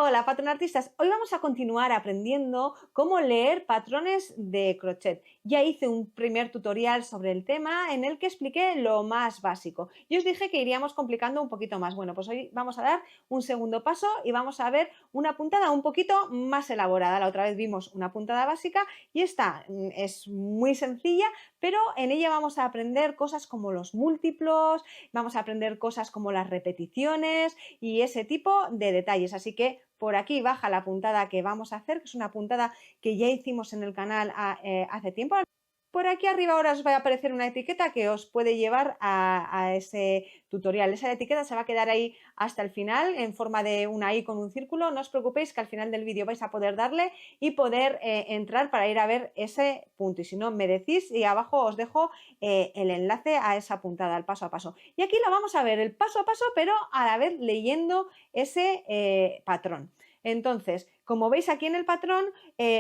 Hola, patronartistas. Hoy vamos a continuar aprendiendo cómo leer patrones de crochet. Ya hice un primer tutorial sobre el tema en el que expliqué lo más básico. Y os dije que iríamos complicando un poquito más. Bueno, pues hoy vamos a dar un segundo paso y vamos a ver una puntada un poquito más elaborada. La otra vez vimos una puntada básica y esta es muy sencilla, pero en ella vamos a aprender cosas como los múltiplos, vamos a aprender cosas como las repeticiones y ese tipo de detalles. Así que por aquí baja la puntada que vamos a hacer, que es una puntada que ya hicimos en el canal hace tiempo. Por aquí arriba ahora os va a aparecer una etiqueta que os puede llevar a ese tutorial. Esa etiqueta se va a quedar ahí hasta el final en forma de una I con un círculo. No os preocupéis que al final del vídeo vais a poder darle y poder entrar para ir a ver ese punto. Y si no, me decís y abajo os dejo el enlace a esa puntada, al paso a paso. Y aquí la vamos a ver el paso a paso, pero a la vez leyendo ese patrón. Entonces, como veis aquí en el patrón,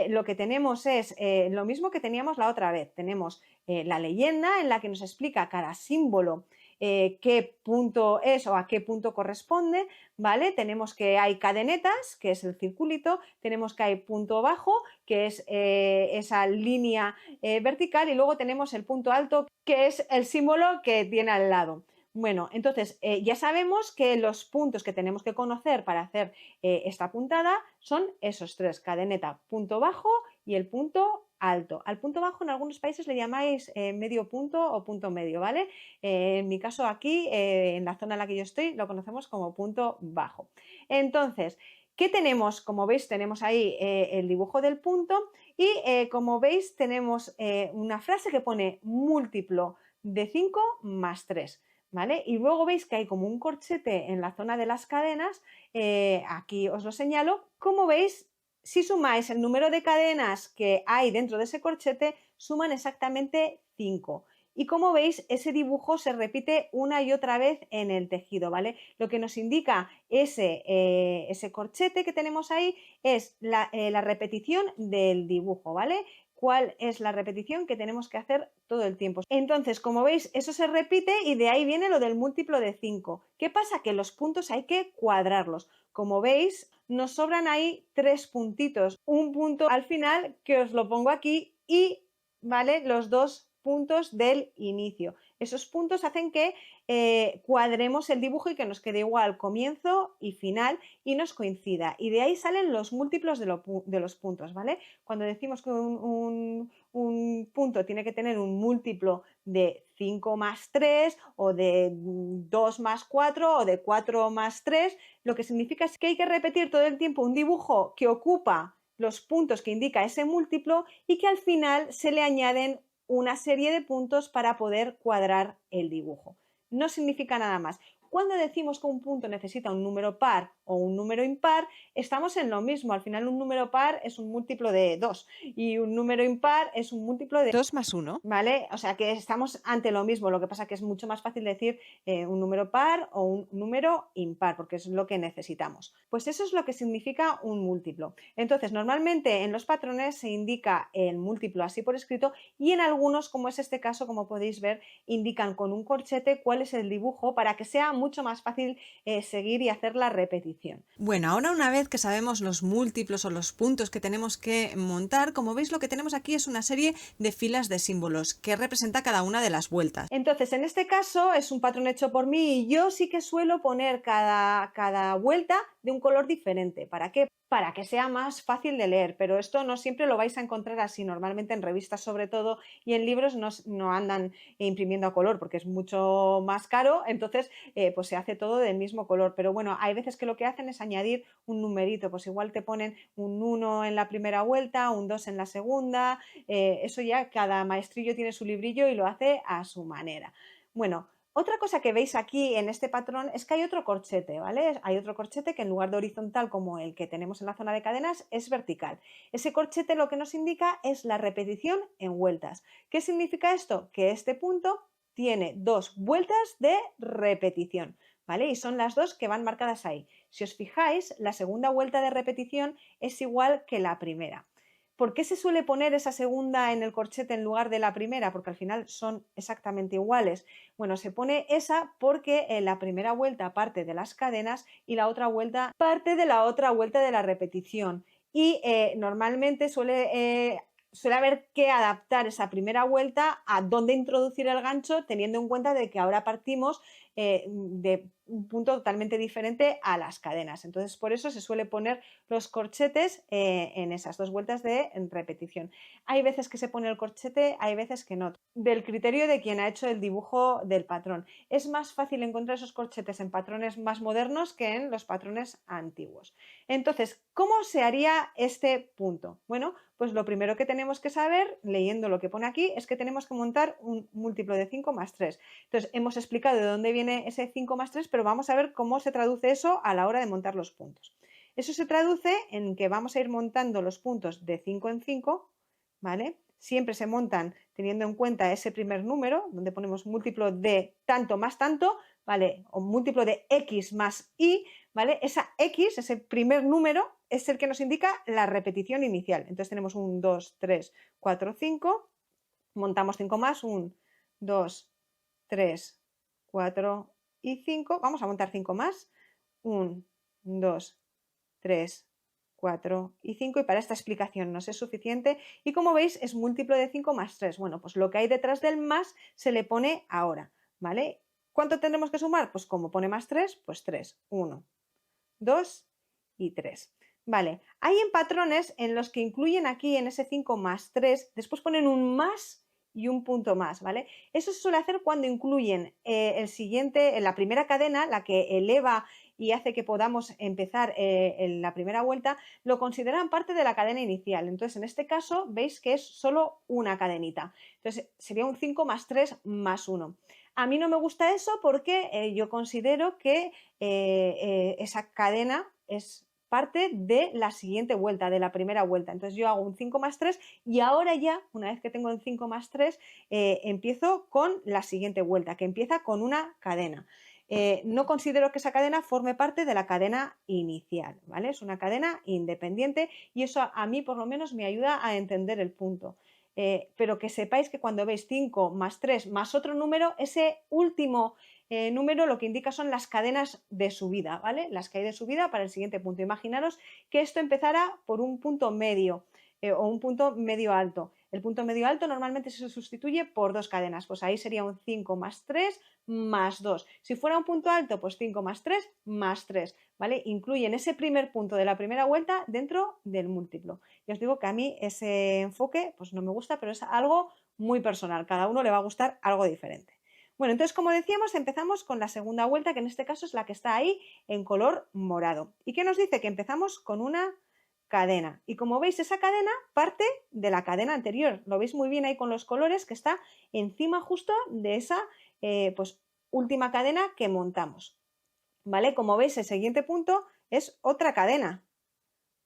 lo que tenemos es lo mismo que teníamos la otra vez. Tenemos la leyenda en la que nos explica cada símbolo qué punto es o a qué punto corresponde, ¿vale? Tenemos que hay cadenetas, que es el circulito, tenemos que hay punto bajo, que es esa línea vertical, y luego tenemos el punto alto, que es el símbolo que tiene al lado. Bueno, entonces ya sabemos que los puntos que tenemos que conocer para hacer esta puntada son esos tres: cadeneta, punto bajo y el punto alto. Al punto bajo en algunos países le llamáis medio punto o punto medio, ¿vale? En mi caso aquí, en la zona en la que yo estoy, lo conocemos como punto bajo. Entonces, ¿qué tenemos? Como veis, tenemos ahí el dibujo del punto y como veis tenemos una frase que pone múltiplo de 5 más 3. ¿Vale? Y luego veis que hay como un corchete en la zona de las cadenas, aquí os lo señalo. Como veis, si sumáis el número de cadenas que hay dentro de ese corchete, suman exactamente 5. Y como veis, ese dibujo se repite una y otra vez en el tejido, ¿vale? Lo que nos indica ese corchete que tenemos ahí es la repetición del dibujo, ¿vale? Cuál es la repetición que tenemos que hacer todo el tiempo. Entonces, como veis, eso se repite y de ahí viene lo del múltiplo de 5. ¿Qué pasa? Que los puntos hay que cuadrarlos. Como veis, nos sobran ahí 3 puntitos. Un punto al final, que os lo pongo aquí, y, ¿vale?, los 2 puntos del inicio. Esos puntos hacen que cuadremos el dibujo y que nos quede igual comienzo y final y nos coincida. Y de ahí salen los múltiplos de los puntos, ¿vale? Cuando decimos que un punto tiene que tener un múltiplo de 5 más 3 o de 2 más 4 o de 4 más 3, lo que significa es que hay que repetir todo el tiempo un dibujo que ocupa los puntos que indica ese múltiplo y que al final se le añaden una serie de puntos para poder cuadrar el dibujo. No significa nada más. Cuando decimos que un punto necesita un número par o un número impar, estamos en lo mismo. Al final un número par es un múltiplo de 2 y un número impar es un múltiplo de 2 más 1. ¿vale? O sea que estamos ante lo mismo. Lo que pasa es que es mucho más fácil decir un número par o un número impar, porque es lo que necesitamos. Pues eso es lo que significa un múltiplo. Entonces, normalmente en los patrones se indica el múltiplo así por escrito, y en algunos, como es este caso, como podéis ver, indican con un corchete cuál es el dibujo para que sea mucho más fácil seguir y hacer la repetición. Bueno, ahora una vez que sabemos los múltiplos o los puntos que tenemos que montar, como veis lo que tenemos aquí es una serie de filas de símbolos que representa cada una de las vueltas. Entonces, en este caso es un patrón hecho por mí y yo sí que suelo poner cada vuelta de un color diferente. ¿Para qué? Para que sea más fácil de leer, pero esto no siempre lo vais a encontrar así. Normalmente en revistas sobre todo y en libros no andan imprimiendo a color porque es mucho más caro, entonces pues se hace todo del mismo color. Pero bueno, hay veces que lo que hacen es añadir un numerito, pues igual te ponen un 1 en la primera vuelta, un 2 en la segunda, eso ya cada maestrillo tiene su librillo y lo hace a su manera. Bueno, otra cosa que veis aquí en este patrón es que hay otro corchete, ¿vale? Hay otro corchete que en lugar de horizontal como el que tenemos en la zona de cadenas es vertical. Ese corchete lo que nos indica es la repetición en vueltas. ¿Qué significa esto? Que este punto tiene 2 vueltas de repetición, ¿vale? Y son las 2 que van marcadas ahí. Si os fijáis, la segunda vuelta de repetición es igual que la primera. ¿Por qué se suele poner esa segunda en el corchete en lugar de la primera? Porque al final son exactamente iguales. Bueno, se pone esa porque la primera vuelta parte de las cadenas y la otra vuelta parte de la otra vuelta de la repetición. Y normalmente suele haber que adaptar esa primera vuelta a dónde introducir el gancho, teniendo en cuenta de que ahora partimos de un punto totalmente diferente a las cadenas. Entonces, por eso se suele poner los corchetes en esas dos vueltas de repetición. Hay veces que se pone el corchete, hay veces que no. Del criterio de quien ha hecho el dibujo del patrón. Es más fácil encontrar esos corchetes en patrones más modernos que en los patrones antiguos. Entonces, ¿cómo se haría este punto? Bueno, pues lo primero que tenemos que saber, leyendo lo que pone aquí, es que tenemos que montar un múltiplo de 5 más 3. Entonces, hemos explicado de dónde viene ese 5 más 3, pero vamos a ver cómo se traduce eso a la hora de montar los puntos. Eso se traduce en que vamos a ir montando los puntos de 5 en 5, ¿vale? Siempre se montan teniendo en cuenta ese primer número, donde ponemos múltiplo de tanto más tanto, ¿vale? O múltiplo de x más y, ¿vale? Esa x, ese primer número, es el que nos indica la repetición inicial. Entonces tenemos un 2, 3, 4, 5, montamos 5 más, 1, 2, 3, 4 y 5. Vamos a montar 5 más, 1, 2, 3, 4 y 5, y para esta explicación nos es suficiente. Y como veis, es múltiplo de 5 más 3. Bueno, pues lo que hay detrás del más se le pone ahora, ¿vale? ¿Cuánto tendremos que sumar? Pues como pone más 3, pues 3. 1, 2 y 3. Vale, hay en patrones en los que incluyen aquí en ese 5 más 3, después ponen un más y un punto más, ¿vale? Eso se suele hacer cuando incluyen el siguiente, la primera cadena, la que eleva y hace que podamos empezar en la primera vuelta, lo consideran parte de la cadena inicial. Entonces, en este caso, veis que es solo una cadenita. Entonces, sería un 5 más 3 más 1. A mí no me gusta eso porque yo considero que esa cadena es parte de la siguiente vuelta, de la primera vuelta. Entonces yo hago un 5 más 3 y ahora ya, una vez que tengo el 5 más 3, empiezo con la siguiente vuelta, que empieza con una cadena. No considero que esa cadena forme parte de la cadena inicial, ¿vale? Es una cadena independiente y eso a mí por lo menos me ayuda a entender el punto. Pero que sepáis que cuando veis 5 más 3 más otro número, ese último número lo que indica son las cadenas de subida, ¿vale? Las que hay de subida para el siguiente punto. Imaginaros que esto empezara por un punto medio o un punto medio alto. El punto medio alto normalmente se sustituye por dos cadenas, pues ahí sería un 5 más 3 más 2. Si fuera un punto alto, pues 5 más 3 más 3, ¿vale? Incluyen ese primer punto de la primera vuelta dentro del múltiplo. Y os digo que a mí ese enfoque pues no me gusta, pero es algo muy personal. Cada uno le va a gustar algo diferente. Bueno, entonces como decíamos, empezamos con la segunda vuelta, que en este caso es la que está ahí en color morado. ¿Y qué nos dice? Que empezamos con una cadena. Y como veis, esa cadena parte de la cadena anterior. Lo veis muy bien ahí con los colores, que está encima justo de esa pues, última cadena que montamos. ¿Vale? Como veis, el siguiente punto es otra cadena.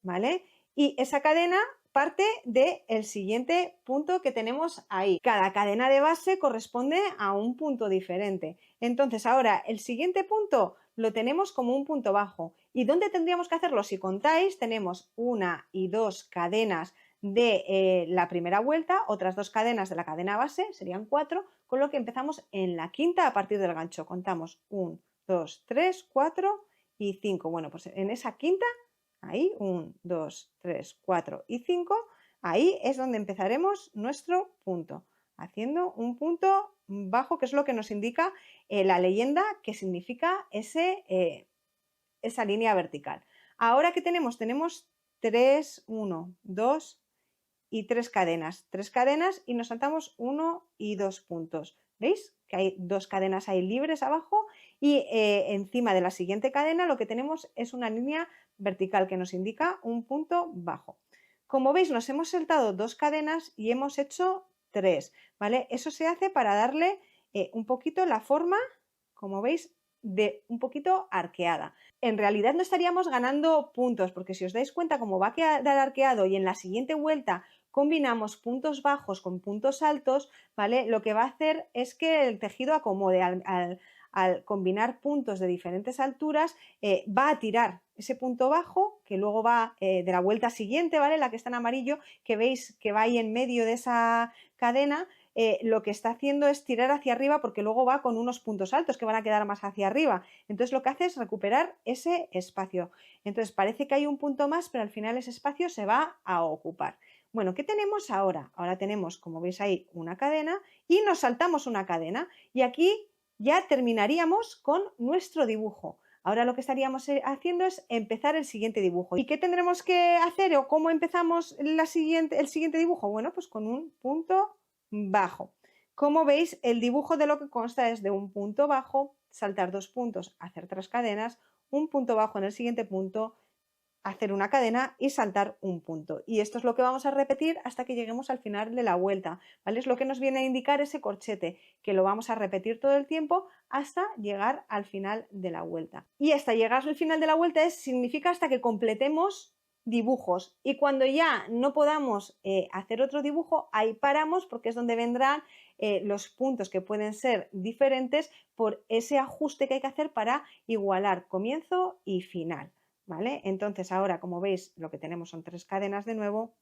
¿Vale? Y esa cadena parte del siguiente punto que tenemos ahí. Cada cadena de base corresponde a un punto diferente. Entonces ahora el siguiente punto lo tenemos como un punto bajo. ¿Y dónde tendríamos que hacerlo? Si contáis, tenemos una y dos cadenas de la primera vuelta, otras dos cadenas de la cadena base, serían 4, con lo que empezamos en la quinta a partir del gancho. Contamos 1, 2, 3, 4 y 5. Bueno, pues en esa quinta, ahí, 1, 2, 3, 4 y 5, ahí es donde empezaremos nuestro punto, haciendo un punto bajo, que es lo que nos indica la leyenda, que significa esa línea vertical. Ahora que tenemos 3, 1, 2 y 3 cadenas. 3 cadenas y nos saltamos 1 y 2 puntos. ¿Veis? Que hay dos cadenas ahí libres abajo y encima de la siguiente cadena lo que tenemos es una línea vertical que nos indica un punto bajo. Como veis, nos hemos saltado dos cadenas y hemos hecho 3, ¿vale? Eso se hace para darle un poquito la forma, como veis, de un poquito arqueada. En realidad no estaríamos ganando puntos, porque si os dais cuenta, como va a quedar arqueado y en la siguiente vuelta combinamos puntos bajos con puntos altos, ¿vale? Lo que va a hacer es que el tejido acomode. Al combinar puntos de diferentes alturas, va a tirar ese punto bajo que luego va de la vuelta siguiente, ¿vale? La que está en amarillo, que veis que va ahí en medio de esa cadena, lo que está haciendo es tirar hacia arriba porque luego va con unos puntos altos que van a quedar más hacia arriba. Entonces lo que hace es recuperar ese espacio. Entonces parece que hay un punto más, pero al final ese espacio se va a ocupar. Bueno, ¿qué tenemos ahora? Ahora tenemos, como veis ahí, una cadena y nos saltamos una cadena. Y aquí ya terminaríamos con nuestro dibujo. Ahora lo que estaríamos haciendo es empezar el siguiente dibujo. ¿Y qué tendremos que hacer o cómo empezamos el siguiente dibujo? Bueno, pues con un punto bajo. Como veis, el dibujo de lo que consta es de un punto bajo, saltar 2 puntos, hacer 3 cadenas, un punto bajo en el siguiente punto, hacer una cadena y saltar un punto. Y esto es lo que vamos a repetir hasta que lleguemos al final de la vuelta, ¿vale? Es lo que nos viene a indicar ese corchete, que lo vamos a repetir todo el tiempo hasta llegar al final de la vuelta. Y hasta llegar al final de la vuelta significa hasta que completemos dibujos. Y cuando ya no podamos hacer otro dibujo, ahí paramos porque es donde vendrán los puntos que pueden ser diferentes por ese ajuste que hay que hacer para igualar comienzo y final. ¿Vale? Entonces ahora, como veis, lo que tenemos son 3 cadenas de nuevo,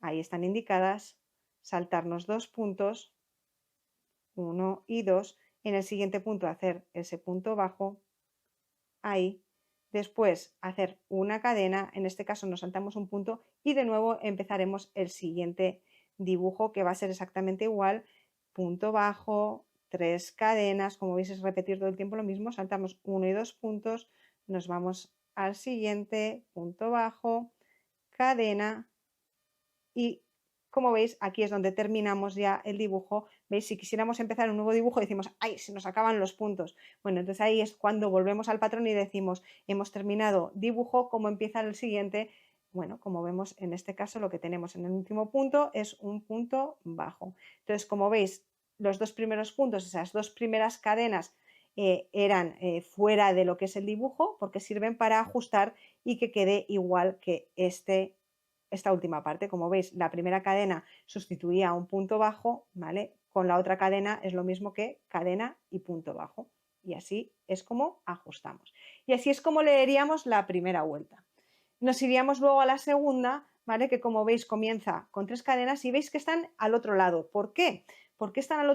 ahí están indicadas, saltarnos 2 puntos, 1 y 2, en el siguiente punto hacer ese punto bajo, ahí, después hacer una cadena, en este caso nos saltamos un punto y de nuevo empezaremos el siguiente dibujo que va a ser exactamente igual, punto bajo, 3 cadenas, como veis es repetir todo el tiempo lo mismo, saltamos 1 y 2 puntos, nos vamos al siguiente, punto bajo, cadena y como veis aquí es donde terminamos ya el dibujo. Veis, si quisiéramos empezar un nuevo dibujo decimos, ¡ay! Se nos acaban los puntos. Bueno, entonces ahí es cuando volvemos al patrón y decimos, hemos terminado dibujo, ¿cómo empieza el siguiente? Bueno, como vemos en este caso lo que tenemos en el último punto es un punto bajo. Entonces, como veis, los 2 primeros puntos, esas 2 primeras cadenas eran fuera de lo que es el dibujo porque sirven para ajustar y que quede igual que esta última parte. Como veis, la primera cadena sustituía a un punto bajo, ¿vale? Con la otra cadena es lo mismo que cadena y punto bajo. Y así es como ajustamos. Y así es como leeríamos la primera vuelta. Nos iríamos luego a la segunda, ¿vale? Que como veis comienza con 3 cadenas y veis que están al otro lado. ¿Por qué? ¿Por qué están al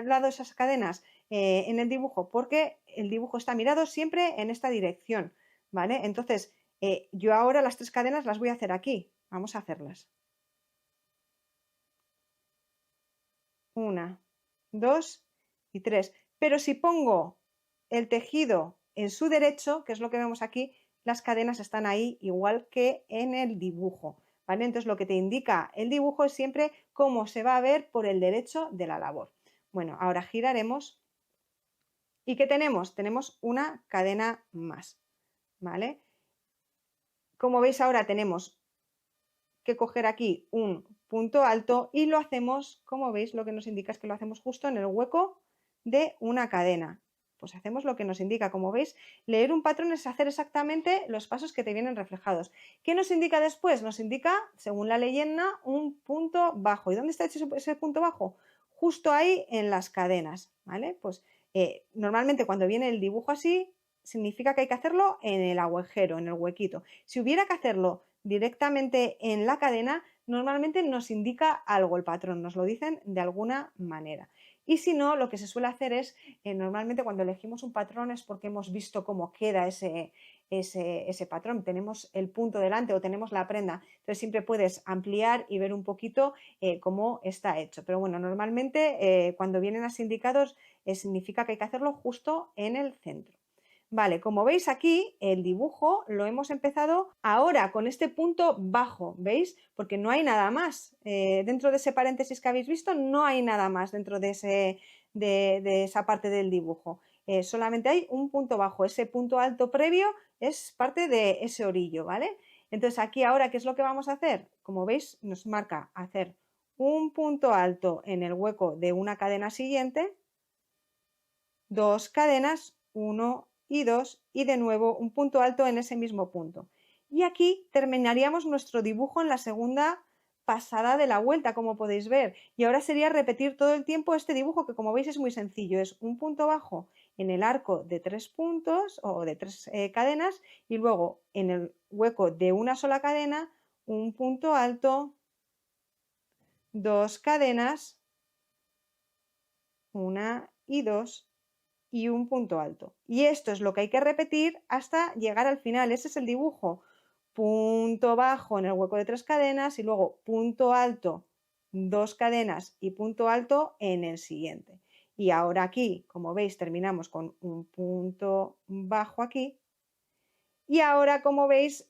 lado esas cadenas en el dibujo? Porque el dibujo está mirado siempre en esta dirección, ¿vale? Entonces, yo ahora las 3 cadenas las voy a hacer aquí. Vamos a hacerlas. 1, 2 y 3. Pero si pongo el tejido en su derecho, que es lo que vemos aquí, las cadenas están ahí igual que en el dibujo, ¿vale? Entonces lo que te indica el dibujo es siempre cómo se va a ver por el derecho de la labor. Bueno, ahora giraremos. ¿Y qué tenemos? Tenemos una cadena más, ¿vale? Como veis ahora tenemos que coger aquí un punto alto y lo hacemos, como veis, lo que nos indica es que lo hacemos justo en el hueco de una cadena. Pues hacemos lo que nos indica. Como veis, leer un patrón es hacer exactamente los pasos que te vienen reflejados. ¿Qué nos indica después? Nos indica, según la leyenda, un punto bajo. ¿Y dónde está hecho ese punto bajo? Justo ahí en las cadenas, ¿vale? Pues normalmente cuando viene el dibujo así, significa que hay que hacerlo en el agujero, en el huequito. Si hubiera que hacerlo directamente en la cadena, normalmente nos indica algo el patrón, nos lo dicen de alguna manera. Y si no, lo que se suele hacer es, normalmente cuando elegimos un patrón es porque hemos visto cómo queda ese patrón, tenemos el punto delante o tenemos la prenda, entonces siempre puedes ampliar y ver un poquito cómo está hecho. Pero bueno, normalmente cuando vienen así indicados significa que hay que hacerlo justo en el centro. Vale, como veis aquí, el dibujo lo hemos empezado ahora con este punto bajo, ¿veis? Porque no hay nada más. Dentro de ese paréntesis que habéis visto, no hay nada más dentro de esa parte del dibujo. Solamente hay un punto bajo. Ese punto alto previo es parte de ese orillo, ¿vale? Entonces aquí ahora, ¿qué es lo que vamos a hacer? Como veis, nos marca hacer un punto alto en el hueco de una cadena siguiente, 2 cadenas, 1 y 2 y de nuevo un punto alto en ese mismo punto. Y aquí terminaríamos nuestro dibujo en la segunda pasada de la vuelta, como podéis ver. Y ahora sería repetir todo el tiempo este dibujo que como veis es muy sencillo. Es un punto bajo en el arco de 3 puntos o de 3 cadenas y luego en el hueco de una sola cadena un punto alto, 2 cadenas, 1 y 2 y un punto alto. Y esto es lo que hay que repetir hasta llegar al final. Ese es el dibujo. Punto bajo en el hueco de 3 cadenas y luego punto alto, 2 cadenas y punto alto en el siguiente. Y ahora aquí, como veis, terminamos con un punto bajo aquí. Y ahora, como veis,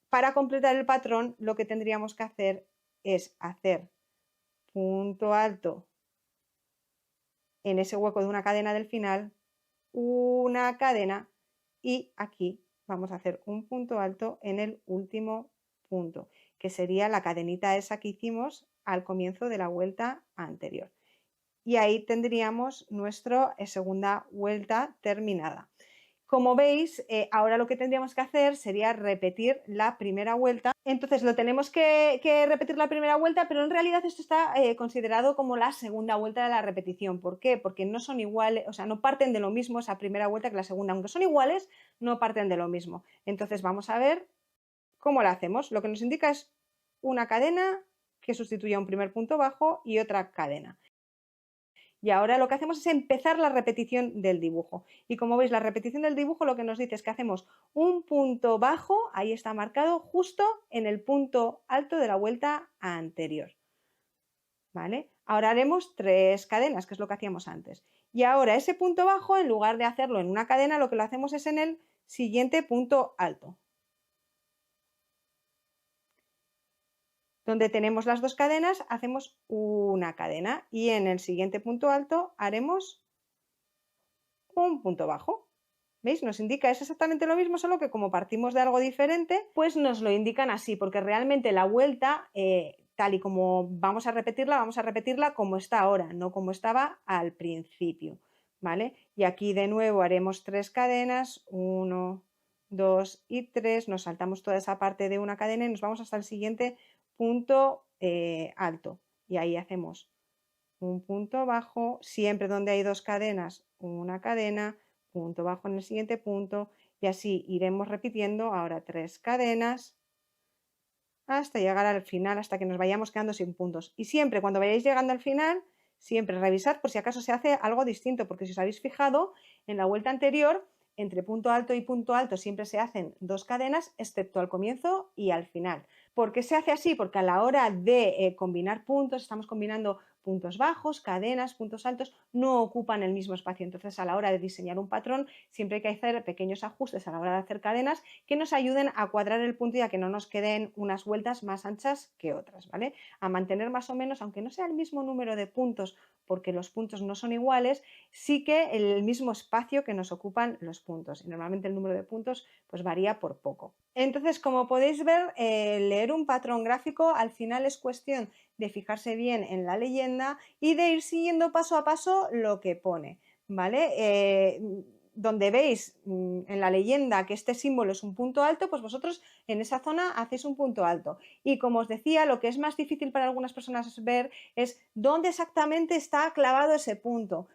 para completar el patrón, lo que tendríamos que hacer es hacer punto alto en ese hueco de una cadena del final, una cadena y aquí vamos a hacer un punto alto en el último punto, que sería la cadenita esa que hicimos al comienzo de la vuelta anterior. Y ahí tendríamos nuestra segunda vuelta terminada. Como veis, ahora lo que tendríamos que hacer sería repetir la primera vuelta. Entonces lo tenemos que repetir la primera vuelta, pero en realidad esto está considerado como la segunda vuelta de la repetición. ¿Por qué? Porque no son iguales, o sea, no parten de lo mismo esa primera vuelta que la segunda. Aunque son iguales, no parten de lo mismo. Entonces vamos a ver cómo la hacemos. Lo que nos indica es una cadena que sustituye a un primer punto bajo y otra cadena. Y ahora lo que hacemos es empezar la repetición del dibujo. Y como veis, la repetición del dibujo lo que nos dice es que hacemos un punto bajo, ahí está marcado, justo en el punto alto de la vuelta anterior. ¿Vale? Ahora haremos 3 cadenas, que es lo que hacíamos antes. Y ahora ese punto bajo, en lugar de hacerlo en una cadena, lo que lo hacemos es en el siguiente punto alto. Donde tenemos las 2 cadenas, hacemos una cadena y en el siguiente punto alto haremos un punto bajo. ¿Veis? Nos indica, es exactamente lo mismo, solo que como partimos de algo diferente, pues nos lo indican así, porque realmente la vuelta, tal y como vamos a repetirla como está ahora, no como estaba al principio, ¿vale? Y aquí de nuevo haremos 3 cadenas, 1, 2 y 3, nos saltamos toda esa parte de una cadena y nos vamos hasta el siguiente punto alto. Y ahí hacemos un punto bajo, siempre donde hay 2 cadenas, una cadena, punto bajo en el siguiente punto y así iremos repitiendo ahora 3 cadenas hasta llegar al final, hasta que nos vayamos quedando sin puntos. Y siempre cuando vayáis llegando al final, siempre revisad por si acaso se hace algo distinto, porque si os habéis fijado, en la vuelta anterior, entre punto alto y punto alto siempre se hacen 2 cadenas, excepto al comienzo y al final. ¿Por qué se hace así? Porque a la hora de combinar puntos, estamos combinando puntos bajos, cadenas, puntos altos, no ocupan el mismo espacio. Entonces, a la hora de diseñar un patrón, siempre hay que hacer pequeños ajustes a la hora de hacer cadenas que nos ayuden a cuadrar el punto y a que no nos queden unas vueltas más anchas que otras, ¿vale? A mantener más o menos, aunque no sea el mismo número de puntos, porque los puntos no son iguales, sí que el mismo espacio que nos ocupan los puntos. Y normalmente el número de puntos pues varía por poco. Entonces, como podéis ver, leer un patrón gráfico al final es cuestión de fijarse bien en la leyenda y de ir siguiendo paso a paso lo que pone, ¿vale? Donde veis en la leyenda que este símbolo es un punto alto, pues vosotros en esa zona hacéis un punto alto. Y como os decía, lo que es más difícil para algunas personas ver es dónde exactamente está clavado ese punto.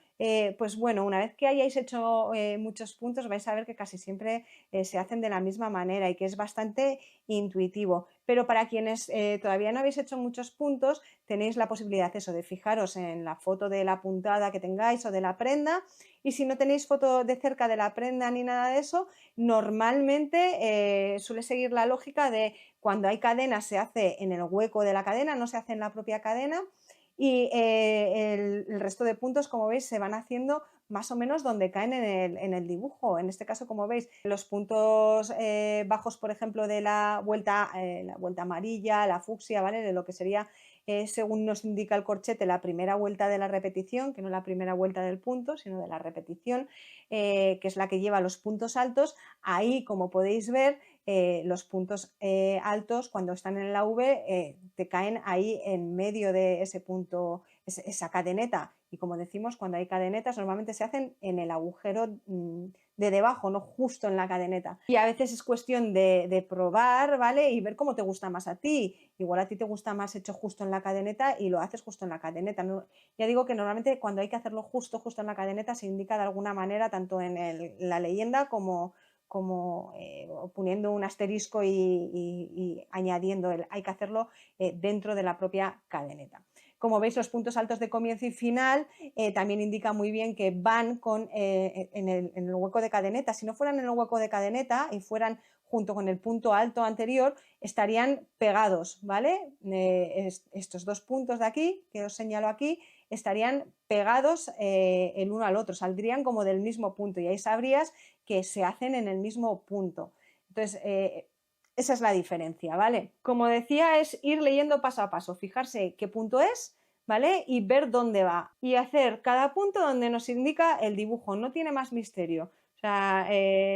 Pues bueno, una vez que hayáis hecho muchos puntos vais a ver que casi siempre se hacen de la misma manera y que es bastante intuitivo. Pero para quienes todavía no habéis hecho muchos puntos, tenéis la posibilidad eso, de fijaros en la foto de la puntada que tengáis o de la prenda. Y si no tenéis foto de cerca de la prenda ni nada de eso, normalmente suele seguir la lógica de cuando hay cadena se hace en el hueco de la cadena, no se hace en la propia cadena. Y el resto de puntos, como veis, se van haciendo más o menos donde caen en el dibujo. En este caso, como veis, los puntos bajos, por ejemplo, de la vuelta amarilla, la fucsia, ¿vale? De lo que sería, según nos indica el corchete, la primera vuelta de la repetición, que no la primera vuelta del punto, sino de la repetición, que es la que lleva los puntos altos. Ahí, como podéis ver, los puntos altos cuando están en la V te caen ahí en medio de ese punto, esa cadeneta. Y como decimos, cuando hay cadenetas normalmente se hacen en el agujero de debajo, no justo en la cadeneta. Y a veces es cuestión de probar, ¿vale? Y ver cómo te gusta más a ti. Igual a ti te gusta más hecho justo en la cadeneta y lo haces justo en la cadeneta. No, ya digo que normalmente cuando hay que hacerlo justo en la cadeneta se indica de alguna manera, tanto en la leyenda como poniendo un asterisco y añadiendo hay que hacerlo dentro de la propia cadeneta. Como veis, los puntos altos de comienzo y final también indican muy bien que van en el hueco de cadeneta. Si no fueran en el hueco de cadeneta y fueran junto con el punto alto anterior, estarían pegados, ¿vale? Estos dos puntos de aquí, que os señalo aquí, estarían pegados el uno al otro, saldrían como del mismo punto y ahí sabrías que se hacen en el mismo punto. Entonces, esa es la diferencia, ¿vale? Como decía, es ir leyendo paso a paso, fijarse qué punto es, ¿vale? Y ver dónde va. Y hacer cada punto donde nos indica el dibujo. No tiene más misterio. O sea,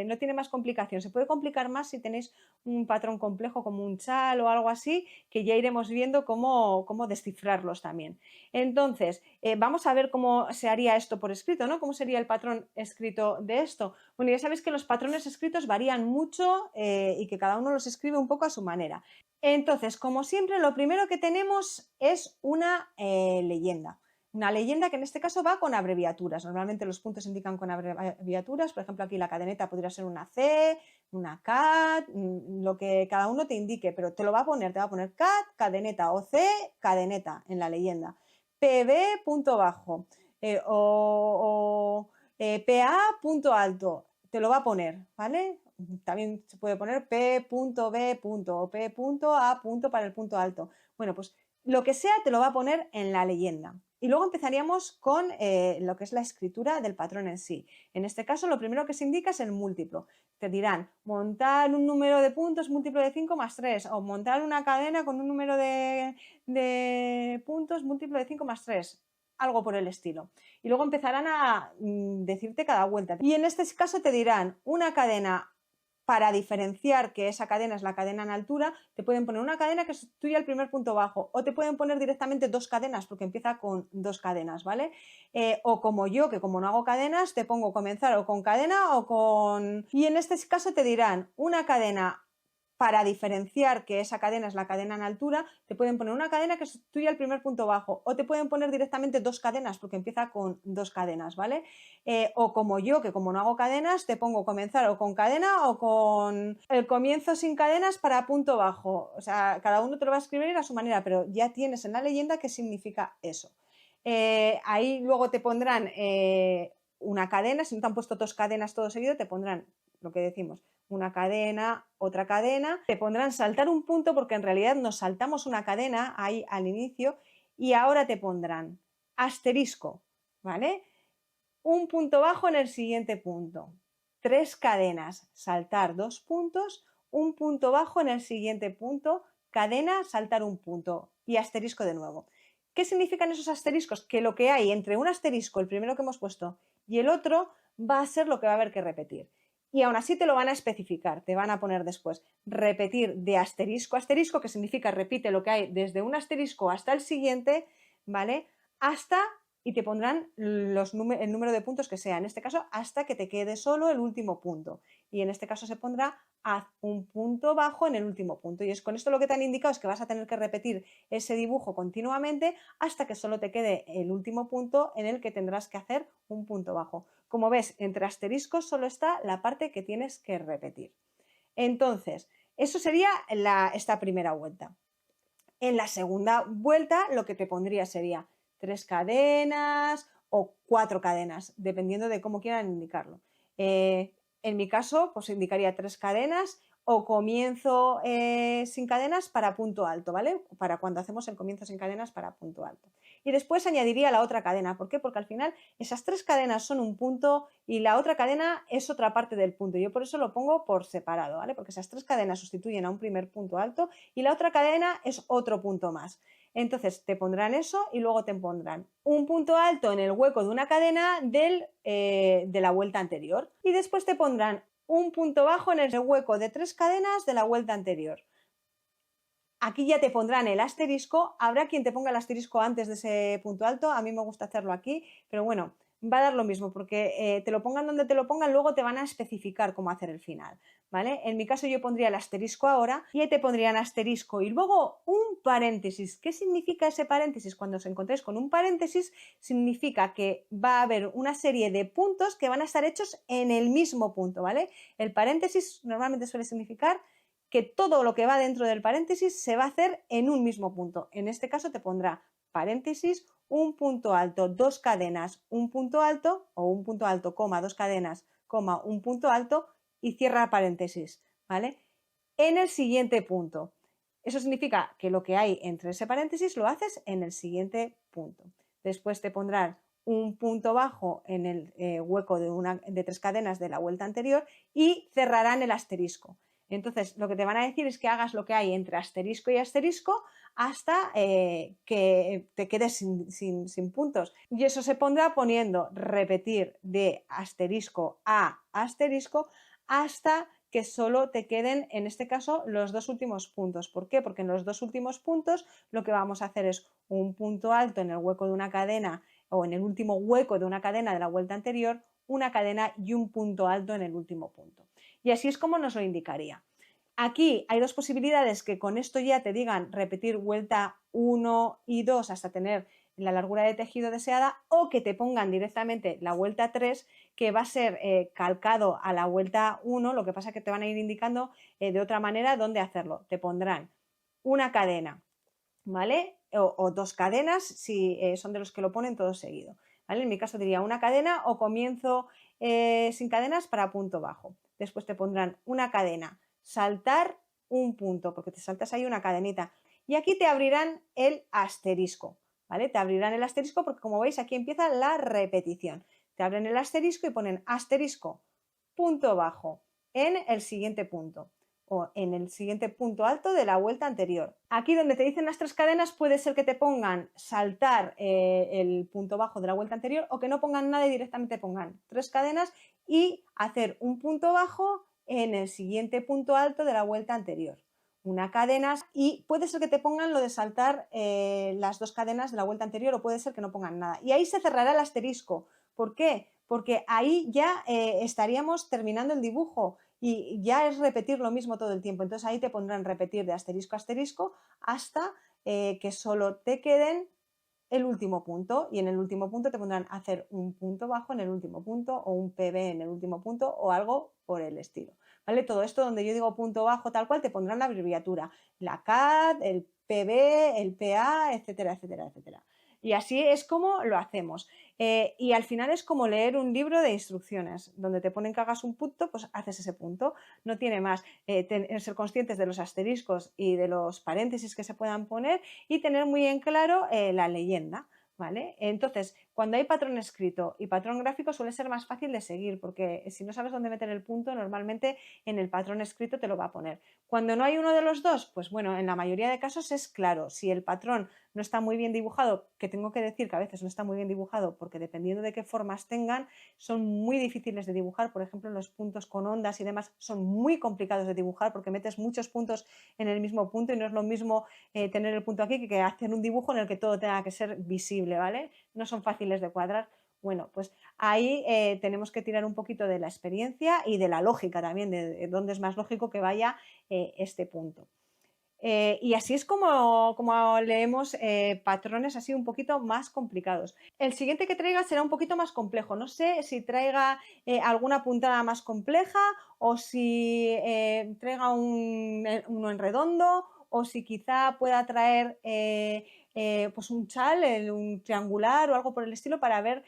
no tiene más complicación. Se puede complicar más si tenéis un patrón complejo como un chal o algo así, que ya iremos viendo cómo descifrarlos también. Entonces, vamos a ver cómo se haría esto por escrito, ¿no? ¿Cómo sería el patrón escrito de esto? Bueno, ya sabéis que los patrones escritos varían mucho y que cada uno los escribe un poco a su manera. Entonces, como siempre, lo primero que tenemos es una leyenda. Una leyenda que en este caso va con abreviaturas. Normalmente los puntos indican con abreviaturas. Por ejemplo, aquí la cadeneta podría ser una C, una CAT, lo que cada uno te indique, pero te va a poner CAT, cadeneta o C, cadeneta en la leyenda. PB, punto bajo, PA, punto alto, te lo va a poner, ¿vale? También se puede poner P.B. o P.A. para el punto alto. Bueno, pues lo que sea te lo va a poner en la leyenda. Y luego empezaríamos con lo que es la escritura del patrón en sí. En este caso, lo primero que se indica es el múltiplo. Te dirán montar un número de puntos múltiplo de 5 más 3 o montar una cadena con un número de puntos múltiplo de 5 más 3. Algo por el estilo. Y luego empezarán a decirte cada vuelta. Y en este caso te dirán una cadena. Para diferenciar que esa cadena es la cadena en altura, te pueden poner una cadena que sustituye el primer punto bajo o te pueden poner directamente dos cadenas porque empieza con dos cadenas, ¿vale? O como yo, que como no hago cadenas, te pongo comenzar o con cadena o con... Y en este caso te dirán una cadena para diferenciar que esa cadena es la cadena en altura, te pueden poner una cadena que sustituye el primer punto bajo o te pueden poner directamente dos cadenas porque empieza con dos cadenas, ¿vale? O como yo, que como no hago cadenas, te pongo comenzar o con cadena o con el comienzo sin cadenas para punto bajo. O sea, cada uno te lo va a escribir a su manera, pero ya tienes en la leyenda qué significa eso. Ahí luego te pondrán una cadena, si no te han puesto dos cadenas todo seguido, te pondrán lo que decimos, una cadena, otra cadena, te pondrán saltar un punto porque en realidad nos saltamos una cadena ahí al inicio y ahora te pondrán asterisco, ¿vale? Un punto bajo en el siguiente punto, tres cadenas, saltar dos puntos, un punto bajo en el siguiente punto, cadena, saltar un punto y asterisco de nuevo. ¿Qué significan esos asteriscos? Que lo que hay entre un asterisco, el primero que hemos puesto, y el otro va a ser lo que va a haber que repetir. Y aún así te lo van a especificar, te van a poner después repetir de asterisco a asterisco, que significa repite lo que hay desde un asterisco hasta el siguiente, ¿vale? Hasta, y te pondrán el número de puntos que sea, en este caso hasta que te quede solo el último punto. Y en este caso se pondrá haz un punto bajo en el último punto. Y es con esto lo que te han indicado es que vas a tener que repetir ese dibujo continuamente hasta que solo te quede el último punto en el que tendrás que hacer un punto bajo. Como ves, entre asteriscos solo está la parte que tienes que repetir. Entonces, eso sería esta primera vuelta. En la segunda vuelta lo que te pondría sería 3 cadenas o 4 cadenas, dependiendo de cómo quieran indicarlo. En mi caso, pues indicaría 3 cadenas o comienzo sin cadenas para punto alto, ¿vale? Para cuando hacemos el comienzo sin cadenas para punto alto. Y después añadiría la otra cadena. ¿Por qué? Porque al final esas 3 cadenas son un punto y la otra cadena es otra parte del punto. Yo por eso lo pongo por separado, ¿vale? Porque esas 3 cadenas sustituyen a un primer punto alto y la otra cadena es otro punto más. Entonces te pondrán eso y luego te pondrán un punto alto en el hueco de una cadena de la vuelta anterior. Y después te pondrán un punto bajo en el hueco de 3 cadenas de la vuelta anterior. Aquí ya te pondrán el asterisco, habrá quien te ponga el asterisco antes de ese punto alto, a mí me gusta hacerlo aquí, pero bueno, va a dar lo mismo, porque te lo pongan donde te lo pongan, luego te van a especificar cómo hacer el final, ¿vale? En mi caso yo pondría el asterisco ahora y ahí te pondrían asterisco y luego un paréntesis. ¿Qué significa ese paréntesis? Cuando os encontréis con un paréntesis, significa que va a haber una serie de puntos que van a estar hechos en el mismo punto, ¿vale? El paréntesis normalmente suele significar que todo lo que va dentro del paréntesis se va a hacer en un mismo punto. En este caso te pondrá paréntesis, un punto alto, dos cadenas, un punto alto o un punto alto, coma, dos cadenas, coma, un punto alto y cierra paréntesis, ¿vale? En el siguiente punto. Eso significa que lo que hay entre ese paréntesis lo haces en el siguiente punto. Después te pondrán un punto bajo en el hueco de 3 cadenas de la vuelta anterior y cerrarán el asterisco. Entonces, lo que te van a decir es que hagas lo que hay entre asterisco y asterisco hasta que te quedes sin puntos. Y eso se pondrá poniendo repetir de asterisco a asterisco hasta que solo te queden, en este caso, los 2 últimos puntos. ¿Por qué? Porque en los 2 últimos puntos lo que vamos a hacer es un punto alto en el hueco de una cadena o en el último hueco de una cadena de la vuelta anterior, una cadena y un punto alto en el último punto. Y así es como nos lo indicaría. Aquí hay 2 posibilidades que con esto ya te digan repetir vuelta 1 y 2 hasta tener la largura de tejido deseada o que te pongan directamente la vuelta 3 que va a ser calcado a la vuelta 1, lo que pasa es que te van a ir indicando de otra manera dónde hacerlo. Te pondrán una cadena, ¿vale? O 2 cadenas si son de los que lo ponen todo seguido, ¿vale? En mi caso diría una cadena o comienzo sin cadenas para punto bajo. Después te pondrán una cadena, saltar un punto, porque te saltas ahí una cadenita. Y aquí te abrirán el asterisco, ¿vale? Te abrirán el asterisco porque como veis aquí empieza la repetición. Te abren el asterisco y ponen asterisco, punto bajo, en el siguiente punto o en el siguiente punto alto de la vuelta anterior. Aquí donde te dicen las 3 cadenas puede ser que te pongan saltar el punto bajo de la vuelta anterior o que no pongan nada y directamente pongan 3 cadenas y hacer un punto bajo en el siguiente punto alto de la vuelta anterior. Una cadena y puede ser que te pongan lo de saltar las 2 cadenas de la vuelta anterior o puede ser que no pongan nada. Y ahí se cerrará el asterisco. ¿Por qué? Porque ahí ya estaríamos terminando el dibujo y ya es repetir lo mismo todo el tiempo. Entonces ahí te pondrán repetir de asterisco a asterisco hasta que solo te queden el último punto y en el último punto te pondrán hacer un punto bajo en el último punto o un PB en el último punto o algo por el estilo. ¿Vale? Todo esto donde yo digo punto bajo tal cual te pondrán la abreviatura, la CAD, el PB, el PA, etcétera, etcétera, etcétera. Y así es como lo hacemos. Y al final es como leer un libro de instrucciones, donde te ponen que hagas un punto, pues haces ese punto. No tiene más. Ser conscientes de los asteriscos y de los paréntesis que se puedan poner y tener muy en claro la leyenda. ¿Vale? Entonces, cuando hay patrón escrito y patrón gráfico suele ser más fácil de seguir porque si no sabes dónde meter el punto, normalmente en el patrón escrito te lo va a poner. Cuando no hay uno de los dos, pues bueno, en la mayoría de casos es claro. Si el patrón no está muy bien dibujado, que tengo que decir que a veces no está muy bien dibujado porque dependiendo de qué formas tengan, son muy difíciles de dibujar. Por ejemplo, los puntos con ondas y demás son muy complicados de dibujar porque metes muchos puntos en el mismo punto y no es lo mismo tener el punto aquí que hacer un dibujo en el que todo tenga que ser visible, ¿vale? No son fáciles de cuadrar. Bueno, pues ahí tenemos que tirar un poquito de la experiencia y de la lógica también, de dónde es más lógico que vaya este punto. Y así es como leemos patrones así un poquito más complicados. El siguiente que traiga será un poquito más complejo. No sé si traiga alguna puntada más compleja o si traiga uno en redondo o si quizá pueda traer pues un chal, un triangular o algo por el estilo para ver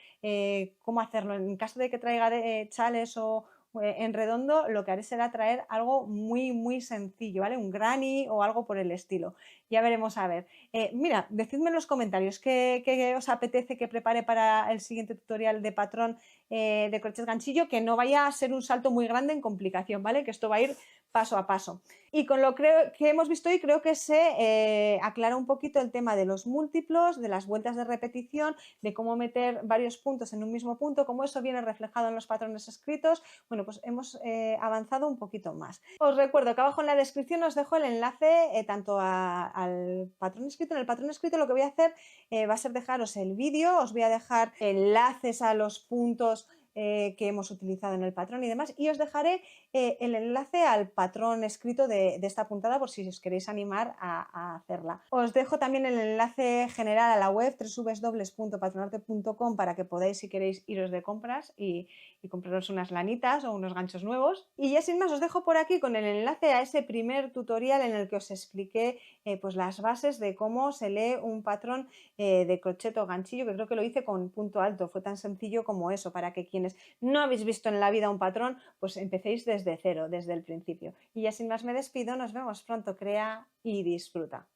cómo hacerlo. En caso de que traiga chales o en redondo, lo que haré será traer algo muy, muy sencillo, ¿vale? Un granny o algo por el estilo. Ya veremos a ver. Mira, decidme en los comentarios qué os apetece que prepare para el siguiente tutorial de patrón de crochet ganchillo, que no vaya a ser un salto muy grande en complicación, ¿vale? Que esto va a ir paso a paso. Y con lo que hemos visto hoy creo que se aclara un poquito el tema de los múltiplos, de las vueltas de repetición, de cómo meter varios puntos en un mismo punto, cómo eso viene reflejado en los patrones escritos. Bueno, pues hemos avanzado un poquito más. Os recuerdo que abajo en la descripción os dejo el enlace tanto al patrón escrito. En el patrón escrito lo que voy a hacer va a ser dejaros el vídeo, os voy a dejar enlaces a los puntos que hemos utilizado en el patrón y demás, y os dejaré el enlace al patrón escrito de esta puntada por si os queréis animar a hacerla. Os dejo también el enlace general a la web www.patronarte.com para que podáis, si queréis, iros de compras y compraros unas lanitas o unos ganchos nuevos. Y ya sin más os dejo por aquí con el enlace a ese primer tutorial en el que os expliqué pues las bases de cómo se lee un patrón de crochet o ganchillo, que creo que lo hice con punto alto. Fue tan sencillo como eso, para que quienes no habéis visto en la vida un patrón, pues empecéis desde cero, desde el principio. Y ya sin más me despido, nos vemos pronto, crea y disfruta.